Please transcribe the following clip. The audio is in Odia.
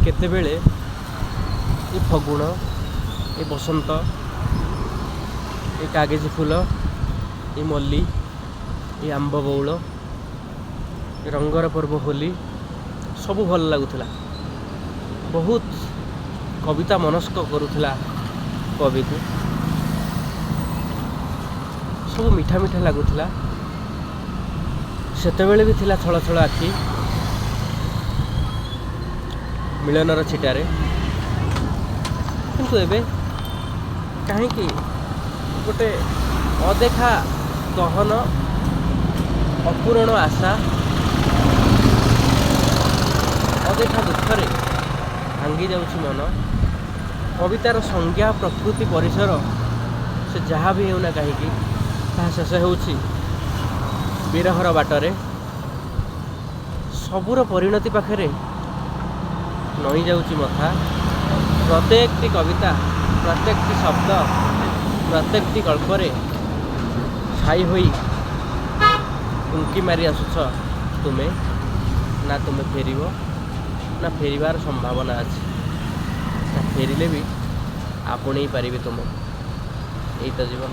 କେତେବେଳେ ଏ ଫଗୁଣ, ଏ ବସନ୍ତ, ଏ କାଗେଜି ଫୁଲ, ଏ ମଲ୍ଲି, ଏ ଆମ୍ବ ବଉଳ, ଏ ରଙ୍ଗର ପର୍ବ ହୋଲି ସବୁ ଭଲ ଲାଗୁଥିଲା। ବହୁତ କବିତା ମନସ୍କ କରୁଥିଲା କବିକୁ। ସବୁ ମିଠା ମିଠା ଲାଗୁଥିଲା। ସେତେବେଳେ ବି ଥିଲା ଛଳ ଛଳ ଆଖି ମିଳନର ଛିଟାରେ। କିନ୍ତୁ ଏବେ କାହିଁକି ଗୋଟେ ଅଦେଖା ଦହନ, ଅପୂରଣ ଆଶା, ଅଦେଖା ଦୁଃଖରେ ଭାଙ୍ଗି ଯାଉଛି ମନ। କବିତାର ସଂଜ୍ଞା, ପ୍ରକୃତି, ପରିସର ସେ ଯାହା ବି ହେଉନା କାହିଁକି ତାହା ଶେଷ ହେଉଛି ବିରହର ବାଟରେ। ସବୁର ପରିଣତି ପାଖରେ ନଇଁ ଯାଉଛି ମଥା। ପ୍ରତ୍ୟେକଟି କବିତା, ପ୍ରତ୍ୟେକଟି ଶବ୍ଦ, ପ୍ରତ୍ୟେକଟି ଗଳ୍ପରେ ଛାଇ ହୋଇ ଉଙ୍କି ମାରି ଆସୁଛ ତୁମେ। ନା ତୁମେ ଫେରିବ, ନା ଫେରିବାର ସମ୍ଭାବନା ଅଛି, ନା ଫେରିଲେ ବି ଆପଣେଇ ପାରିବେ ତୁମକୁ। ଏଇ ତ ଜୀବନ।